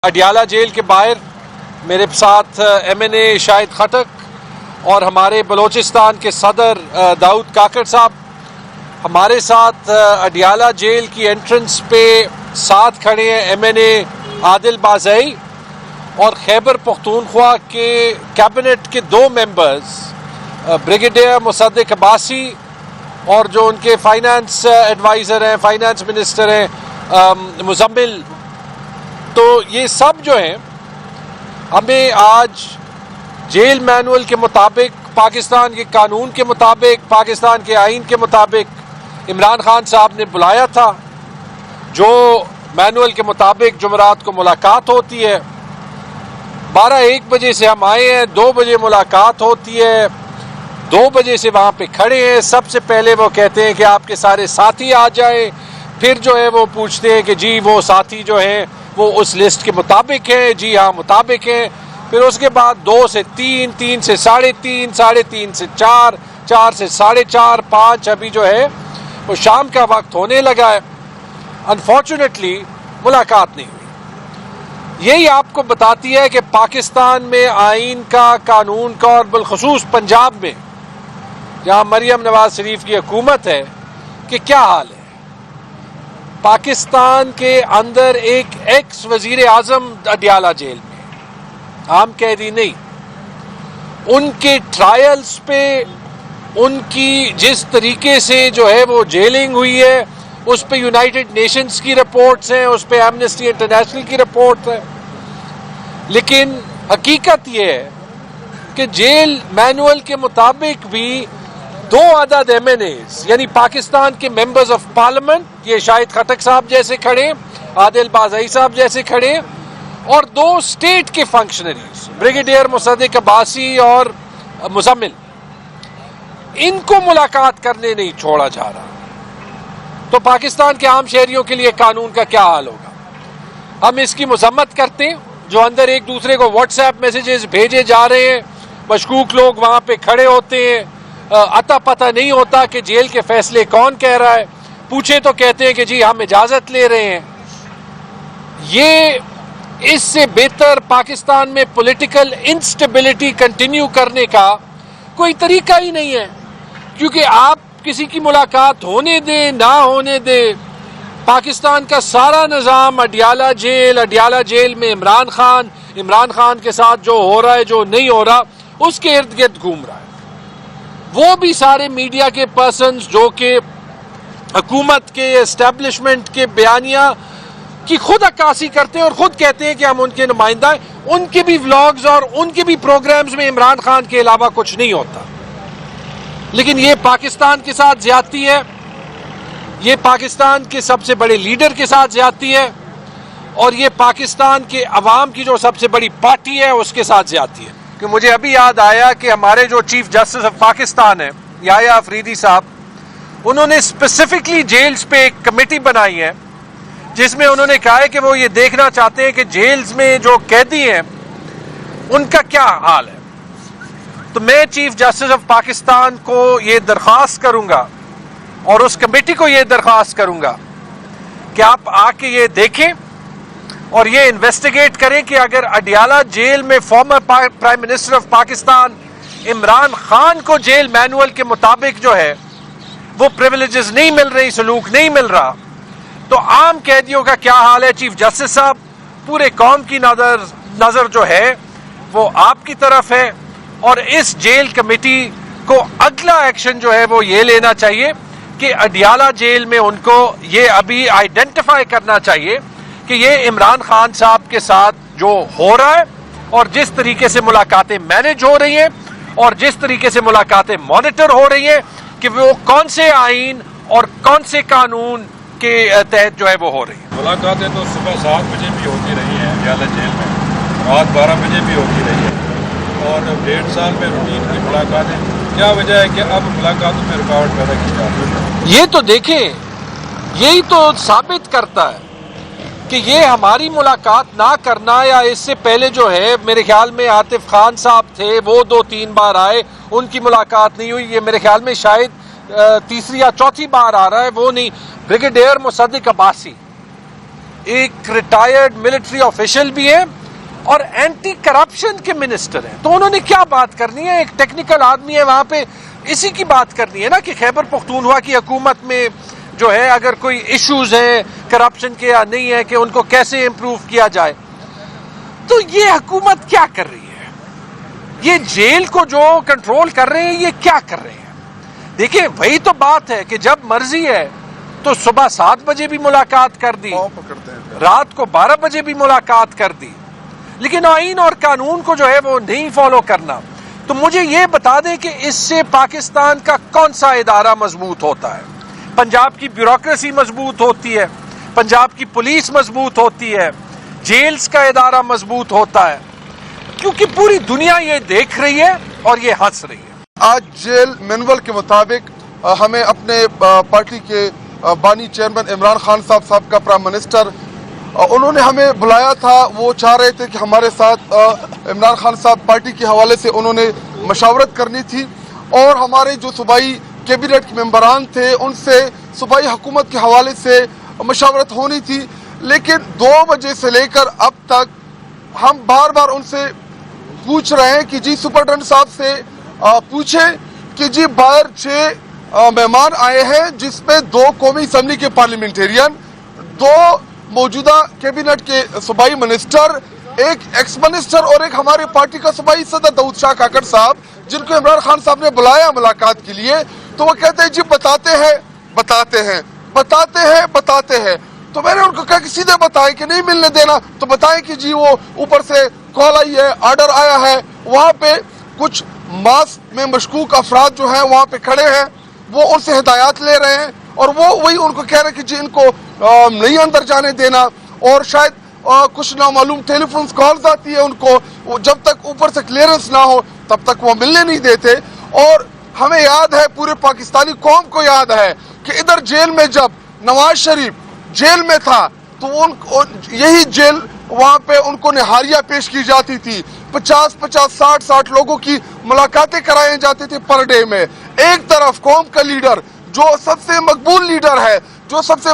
Adiala jail کے باہر میرے ساتھ MNA شاہد خٹک اور ہمارے بلوچستان کے صدر داؤد کاکڑ صاحب ہمارے ساتھ اڈیالہ جیل کی انٹرنس پہ ساتھ کھڑے ہیں MNA عادل بازئی اور خیبر پختونخوا کے کیبنٹ کے 2 ممبرز بریگیڈیئر مصدق عباسی اور جو ان کے فائنانس ایڈوائزر ہیں فائنانس منسٹر ہیں مزمل. تو یہ سب جو ہیں ہمیں آج جیل مینول کے مطابق پاکستان کے قانون کے مطابق پاکستان کے آئین کے مطابق عمران خان صاحب نے بلایا تھا. جو مینول کے مطابق جمعرات کو ملاقات ہوتی ہے 12-1 بجے سے ہم آئے ہیں, 2 بجے ملاقات ہوتی ہے, 2 بجے سے وہاں پہ کھڑے ہیں. سب سے پہلے وہ کہتے ہیں کہ آپ کے سارے ساتھی آ جائیں, پھر جو ہے وہ پوچھتے ہیں کہ جی وہ ساتھی جو ہیں وہ اس لسٹ کے مطابق ہیں, جی ہاں مطابق ہیں. پھر اس کے بعد 2 سے 3, 3 سے 3.5, 3.5 سے 4, 4 سے 4.5, 5 ابھی جو ہے وہ شام کا وقت ہونے لگا ہے. انفارچونیٹلی ملاقات نہیں ہوئی. یہی آپ کو بتاتی ہے کہ پاکستان میں آئین کا قانون کا اور بالخصوص پنجاب میں جہاں مریم نواز شریف کی حکومت ہے کہ کیا حال ہے. پاکستان کے اندر ایک ایکس وزیر اعظم اڈیالہ جیل میں, عام قیدی نہیں, ان کے ٹرائلز پہ ان کی جس طریقے سے جو ہے وہ جیلنگ ہوئی ہے اس پہ یونائٹڈ نیشنز کی رپورٹس ہیں, اس پہ ایمنسٹی انٹرنیشنل کی رپورٹ ہے. لیکن حقیقت یہ ہے کہ جیل مینول کے مطابق بھی 2 عدد MNAs یعنی پاکستان کے ممبرز آف پارلیمنٹ, یہ شاہد خٹک صاحب جیسے کھڑے, عادل بازئی صاحب جیسے کھڑے, اور 2 اسٹیٹ کے فنکشنریز بریگیڈیئر مصدق عباسی اور مزمل, ان کو ملاقات کرنے نہیں چھوڑا جا رہا. تو پاکستان کے عام شہریوں کے لیے قانون کا کیا حال ہوگا؟ ہم اس کی مذمت کرتے ہیں. جو اندر ایک دوسرے کو واٹس ایپ میسیجز بھیجے جا رہے ہیں, مشکوک لوگ وہاں پہ کھڑے ہوتے ہیں, اتا پتہ نہیں ہوتا کہ جیل کے فیصلے کون کہہ رہا ہے, پوچھے تو کہتے ہیں کہ جی ہم اجازت لے رہے ہیں. یہ اس سے بہتر پاکستان میں پولیٹیکل انسٹیبلٹی کنٹینیو کرنے کا کوئی طریقہ ہی نہیں ہے. کیونکہ آپ کسی کی ملاقات ہونے دیں نہ ہونے دیں, پاکستان کا سارا نظام اڈیالہ جیل میں عمران خان کے ساتھ جو ہو رہا ہے جو نہیں ہو رہا اس کے ارد گرد گھوم رہا ہے. وہ بھی سارے میڈیا کے پرسنز جو کہ حکومت کے اسٹیبلشمنٹ کے بیانیہ کی خود عکاسی کرتے ہیں اور خود کہتے ہیں کہ ہم ان کے نمائندہ ہیں, ان کے بھی ولاگز اور ان کے بھی پروگرامز میں عمران خان کے علاوہ کچھ نہیں ہوتا. لیکن یہ پاکستان کے ساتھ زیادتی ہے, یہ پاکستان کے سب سے بڑے لیڈر کے ساتھ زیادتی ہے, اور یہ پاکستان کے عوام کی جو سب سے بڑی پارٹی ہے اس کے ساتھ زیادتی ہے. کہ مجھے ابھی یاد آیا کہ ہمارے جو چیف جسٹس آف پاکستان ہیں یحییٰ افریدی صاحب, انہوں نے اسپیسیفکلی جیلز پہ ایک کمیٹی بنائی ہے جس میں انہوں نے کہا ہے کہ وہ یہ دیکھنا چاہتے ہیں کہ جیلز میں جو قیدی ہیں ان کا کیا حال ہے. تو میں چیف جسٹس آف پاکستان کو یہ درخواست کروں گا اور اس کمیٹی کو یہ درخواست کروں گا کہ آپ آ کے یہ دیکھیں اور یہ انویسٹیگیٹ کریں کہ اگر اڈیالہ جیل میں former prime minister of Pakistan Imran Khan کو جیل مینول کے مطابق جو ہے وہ پریویلیجز نہیں مل رہی, سلوک نہیں مل رہا, تو عام قیدیوں کا کیا حال ہے. چیف جسٹس صاحب, پورے قوم کی نظر جو ہے وہ آپ کی طرف ہے, اور اس جیل کمیٹی کو اگلا ایکشن جو ہے وہ یہ لینا چاہیے کہ اڈیالہ جیل میں ان کو یہ ابھی آئیڈینٹیفائی کرنا چاہیے کہ یہ عمران خان صاحب کے ساتھ جو ہو رہا ہے اور جس طریقے سے ملاقاتیں مینج ہو رہی ہیں اور جس طریقے سے ملاقاتیں مانیٹر ہو رہی ہیں کہ وہ کون سے آئین اور کون سے قانون کے تحت جو ہے وہ ہو رہی ہیں. ملاقاتیں تو صبح 7 بجے بھی ہوتی رہی ہیں اڈیالہ جیل میں, رات 12 بجے بھی ہوتی رہی ہے, اور 1.5 سال میں روٹین کی ملاقاتیں. کیا وجہ ہے کہ اب ملاقاتوں میں رکاوٹ پیدا کی جا رہی ہے؟ یہ تو دیکھیں, یہی تو ثابت کرتا ہے کہ یہ ہماری ملاقات نہ کرنا, یا اس سے پہلے جو ہے میرے خیال میں عاطف خان صاحب تھے, وہ 2-3 بار آئے, ان کی ملاقات نہیں ہوئی. یہ میرے خیال میں شاید 3 یا 4 بار آ رہا ہے, وہ نہیں. بریگیڈیئر مصدق عباسی, ایک ریٹائرڈ ملٹری آفیشل بھی ہیں اور اینٹی کرپشن کے منسٹر ہیں. تو انہوں نے کیا بات کرنی ہے؟ ایک ٹیکنیکل آدمی ہے وہاں پہ, اسی کی بات کرنی ہے نا کہ خیبر پختونخوا کی حکومت میں جو ہے اگر کوئی ایشوز ہیں کرپشن کے یا نہیں ہے کہ ان کو کیسے امپروو کیا جائے. تو یہ حکومت کیا کر رہی ہے؟ یہ جیل کو جو کنٹرول کر رہے ہیں یہ کیا کر رہے ہیں؟ دیکھیں وہی تو بات ہے کہ جب مرضی ہے تو صبح 7 بجے بھی ملاقات کر دی, رات کو 12 بجے بھی ملاقات کر دی, لیکن آئین اور قانون کو جو ہے وہ نہیں فالو کرنا. تو مجھے یہ بتا دیں کہ اس سے پاکستان کا کون سا ادارہ مضبوط ہوتا ہے؟ پنجاب کی بیوروکریسی مضبوط ہوتی ہے, پنجاب کی پولیس مضبوط ہوتی ہے, جیلز کا ادارہ مضبوط ہوتا ہے, کیونکہ پوری دنیا یہ دیکھ رہی ہے اور یہ ہنس رہی ہے. آج جیل مینول کے مطابق ہمیں اپنے پارٹی کے بانی چیئرمین عمران خان صاحب کا پرائم منسٹر انہوں نے ہمیں بلایا تھا. وہ چاہ رہے تھے کہ ہمارے ساتھ عمران خان صاحب پارٹی کے حوالے سے انہوں نے مشاورت کرنی تھی اور ہمارے جو صوبائی کیبنٹ کے ممبران تھے ان سے صوبائی حکومت کے حوالے سے مشاورت ہونی تھی. لیکن 2 بجے سے لے کر اب تک ہم بار بار ان سے پوچھ رہے ہیں کہ جی سپرڈنٹ صاحب سے پوچھیں کہ جی باہر 6 مہمان آئے ہیں جس میں 2 قومی اسمبلی کے پارلیمنٹیرین, 2 موجودہ کیبنٹ کے صوبائی منسٹر, ایک ایکس منسٹر اور ایک ہمارے پارٹی کا صوبائی صدر داؤد شاہ کاکڑ صاحب, جن کو عمران خان صاحب نے بلایا ملاقات کے لیے. تو وہ کہتے ہیں جی بتاتے ہیں. تو میں نے ان کو کہا کہ سیدھے بتائیں کہ نہیں ملنے دینا, تو بتائیں کہ جی وہ اوپر سے کال آئی ہے, آرڈر آیا ہے, وہاں پہ کچھ ماس میں مشکوک افراد جو ہیں وہاں پہ کھڑے ہیں, وہ ان سے ہدایات لے رہے ہیں اور وہ وہی ان کو کہہ رہے ہیں کہ جی ان کو نہیں اندر جانے دینا. اور شاید کچھ نامعلوم ٹیلی فون کالز آتی ہے ان کو, جب تک اوپر سے کلیئرنس نہ ہو تب تک وہ ملنے نہیں دیتے. اور ہمیں یاد ہے, پورے پاکستانی قوم کو یاد ہے کہ ادھر جیل میں جب نواز شریف جیل میں تھا تو یہی جیل وہاں پہ ان کو نہاریاں پیش کی جاتی تھی, 50-60 لوگوں کی ملاقاتیں کرائی جاتی تھی پر ڈے میں. ایک طرف قوم کا لیڈر جو سب سے مقبول لیڈر ہے, جو سب سے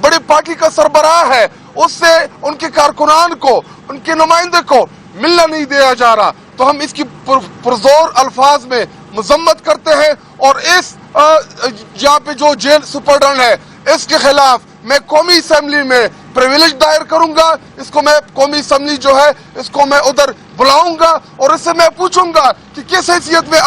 بڑی پارٹی کا سربراہ ہے, اس سے ان کے کارکنان کو, ان کے نمائندے کو ملنا نہیں دیا جا رہا. تو ہم اس کی پرزور الفاظ میں مذمت کرتے ہیں اور اس یہاں پہ جو جیل سپرڈنٹ ہے اس کے خلاف میں قومی اسمبلی میں پریویلیج دائر کروں گا. اس کو میں قومی اسمبلی جو ہے اس کو میں ادھر بلاؤں گا اور اس سے میں پوچھوں گا کہ کس حیثیت میں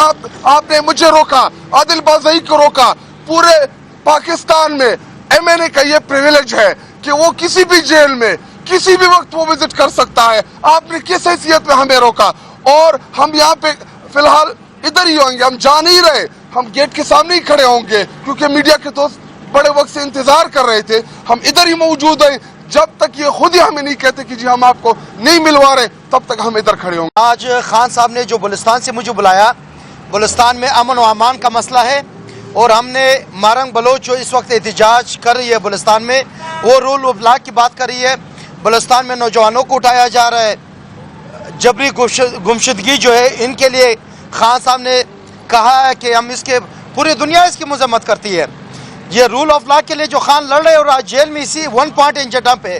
آپ نے مجھے روکا, عادل بازئی کو روکا. پورے پاکستان میں ایم این اے کا یہ پریویلیج ہے کہ وہ کسی بھی جیل میں کسی بھی وقت وہ وزٹ کر سکتا ہے. آپ نے کس حیثیت میں ہمیں روکا؟ اور ہم یہاں پہ فی الحال ادھر ہی ہوں گے, ہم جا نہیں رہے, ہم گیٹ کے سامنے ہی کھڑے ہوں گے کیونکہ میڈیا کے دوست بڑے وقت سے انتظار کر رہے تھے. ہم ادھر ہی موجود ہیں جب تک یہ خود ہی ہمیں نہیں کہتے کہ جی ہم آپ کو نہیں ملوا رہے, تب تک ہم ادھر کھڑے ہوں گے. آج خان صاحب نے جو بلوچستان سے مجھے بلایا, بلوچستان میں امن و امان کا مسئلہ ہے اور ہم نے مارنگ بلوچ جو اس وقت احتجاج کر رہی ہے بلوچستان میں, وہ رول آف لا کی بات کر رہی ہے. بلوچستان میں نوجوانوں کو اٹھایا جا رہا ہے, جبری گمشدگی جو ہے ان کے لیے خان صاحب نے کہا ہے کہ ہم اس کے پوری دنیا اس کی مذمت کرتی ہے. یہ رول آف لا کے لیے جو خان لڑ رہے اور آج جیل میں اسی 1 پوائنٹ انجڈم پہ,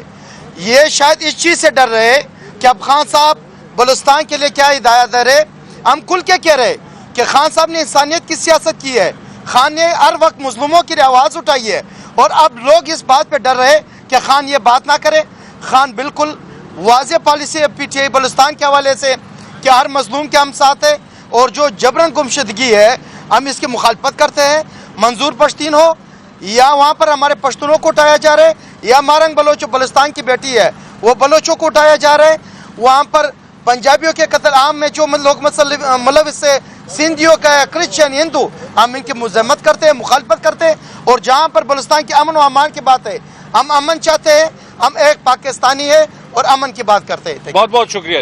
یہ شاید اس چیز سے ڈر رہے کہ اب خان صاحب بلوچستان کے لیے کیا ہدایت دے رہے. ہم کھل کے کہہ رہے کہ خان صاحب نے انسانیت کی سیاست کی ہے, خان نے ہر وقت مظلوموں کی آواز اٹھائی ہے, اور اب لوگ اس بات پہ ڈر رہے کہ خان یہ بات نہ کرے. خان بالکل واضح پالیسی ہے پی ٹی آئی بلوچستان کے حوالے سے کہ ہر مظلوم کے ہم ساتھ ہے, اور جو جبرن گمشدگی ہے ہم اس کی مخالفت کرتے ہیں. منظور پشتین ہو یا وہاں پر ہمارے پشتونوں کو اٹھایا جا رہا ہے, یا مارنگ بلوچ بلوچستان کی بیٹی ہے وہ بلوچوں کو اٹھایا جا رہا ہے. وہاں پر پنجابیوں کے قتل عام میں جو لوگ ملوث سے سندھیوں کا ہے, کرسچن, ہندو, ہم ان کی مذمت کرتے ہیں, مخالفت کرتے ہیں. اور جہاں پر بلوچستان کے امن و امان کی بات ہے, ہم امن چاہتے ہیں, ہم ایک پاکستانی ہے اور امن کی بات کرتے ہیں. بہت بہت شکریہ.